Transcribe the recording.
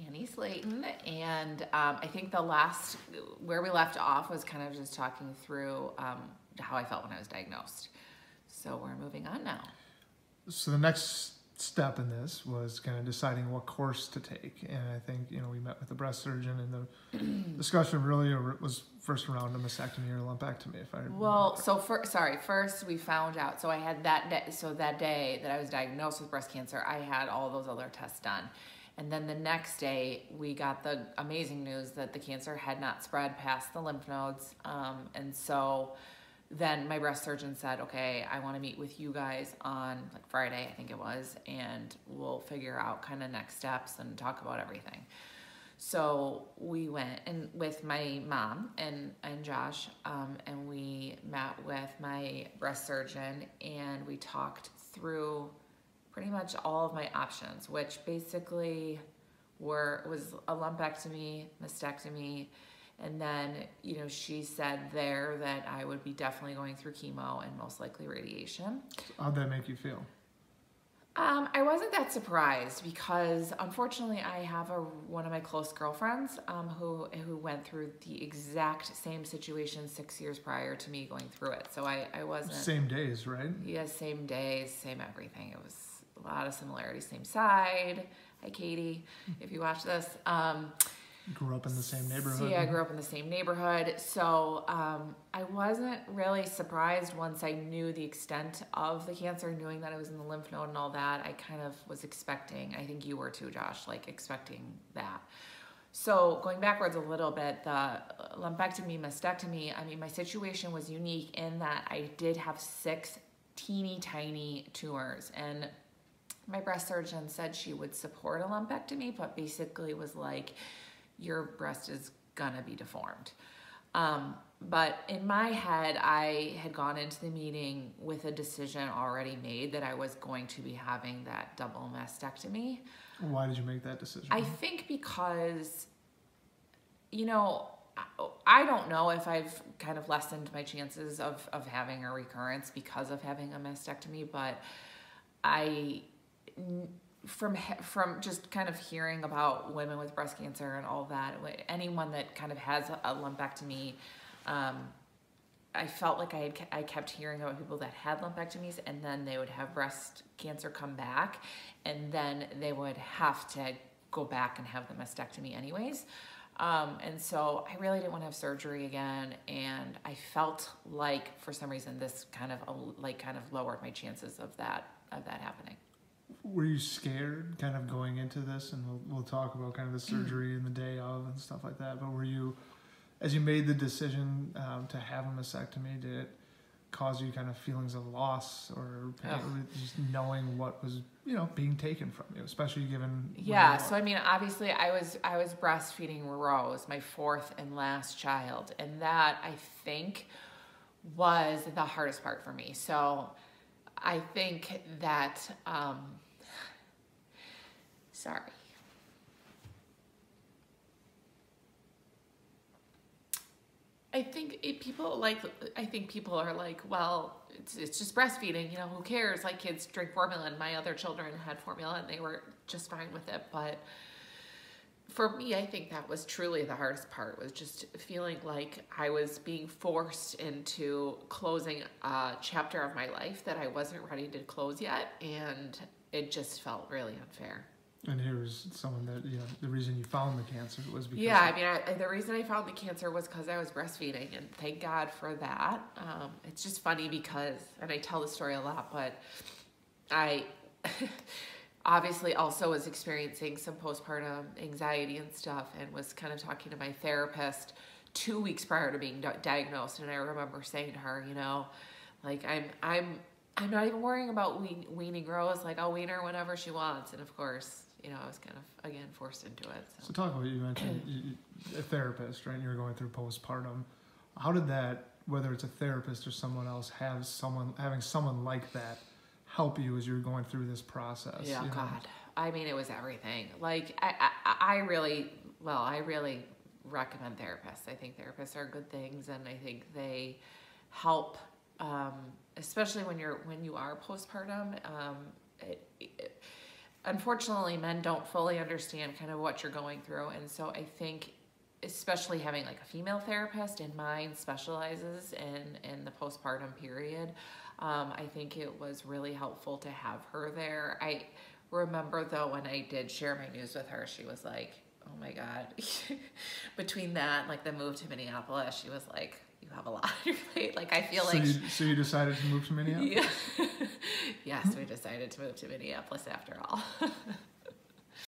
Annie Slayton, and I think where we left off was kind of just talking through how I felt when I was diagnosed. So we're moving on now. So the next step in this was kind of deciding what course to take, and I think we met with the breast surgeon, and the discussion really was first around a mastectomy or lumpectomy. If I remember. First we found out. So I had that day that I was diagnosed with breast cancer, I had all those other tests done. And then the next day, we got the amazing news that the cancer had not spread past the lymph nodes. And so then my breast surgeon said, okay, I want to meet with you guys on like Friday, I think it was, and we'll figure out kind of next steps and talk about everything. So we went and with my mom and Josh, and we met with my breast surgeon, and we talked through pretty much all of my options, which basically was a lumpectomy, mastectomy, and then, she said there that I would be definitely going through chemo and most likely radiation. How'd that make you feel? I wasn't that surprised because unfortunately I have one of my close girlfriends who went through the exact same situation 6 years prior to me going through it. So I wasn't... Same days, right? Yeah, same days, same everything. It was a lot of similarities. Same side. Hi, Katie, if you watch this. Grew up in the same neighborhood. Yeah, I grew up in the same neighborhood. So I wasn't really surprised once I knew the extent of the cancer, knowing that it was in the lymph node and all that. I kind of was expecting, I think you were too, Josh, like expecting that. So going backwards a little bit, the lumpectomy, mastectomy, I mean, my situation was unique in that I did have 6 teeny tiny tumors, and my breast surgeon said she would support a lumpectomy, but basically was like, your breast is gonna be deformed. But in my head, I had gone into the meeting with a decision already made that I was going to be having that double mastectomy. Why did you make that decision? I think because, I don't know if I've kind of lessened my chances of having a recurrence because of having a mastectomy, but from just kind of hearing about women with breast cancer and all that, anyone that kind of has a lumpectomy, I felt like I kept hearing about people that had lumpectomies, and then they would have breast cancer come back, and then they would have to go back and have the mastectomy anyways. And so I really didn't want to have surgery again, and I felt like for some reason this kind of lowered my chances of that happening. Were you scared kind of going into this? And we'll talk about kind of the surgery and the day of and stuff like that. But were you, as you made the decision to have a mastectomy, did it cause you kind of feelings of loss or just knowing what was, being taken from you, especially given... Yeah, so I mean, obviously I was breastfeeding Rose, my 4th and last child. And that, I think, was the hardest part for me. So I think that, sorry. I think people are like, well, it's just breastfeeding, who cares? Like, kids drink formula, and my other children had formula and they were just fine with it. But for me, I think that was truly the hardest part, was just feeling like I was being forced into closing a chapter of my life that I wasn't ready to close yet, and it just felt really unfair. And here's someone that, the reason you found the cancer was because... Yeah, I mean, the reason I found the cancer was because I was breastfeeding, and thank God for that. It's just funny because, and I tell the story a lot, but I obviously also was experiencing some postpartum anxiety and stuff, and was kind of talking to my therapist 2 weeks prior to being diagnosed, and I remember saying to her, like, I'm not even worrying about weaning Rose, like, I'll wean her whenever she wants, and of course, I was kind of, again, forced into it. So talk about, you mentioned a therapist, right? You were going through postpartum. How did that, whether it's a therapist or someone else, having someone like that help you as you were going through this process? Yeah, God. I mean, it was everything. Like, I really recommend therapists. I think therapists are good things, and I think they help, especially when you are postpartum. unfortunately, men don't fully understand kind of what you're going through. And so I think, especially having like a female therapist, and mine specializes in the postpartum period, I think it was really helpful to have her there. I remember though, when I did share my news with her, she was like, oh my God. Between that and like the move to Minneapolis, she was like, you have a lot on your plate. Like, I feel like... So you decided to move to Minneapolis? Yeah. Yes, we decided to move to Minneapolis after all.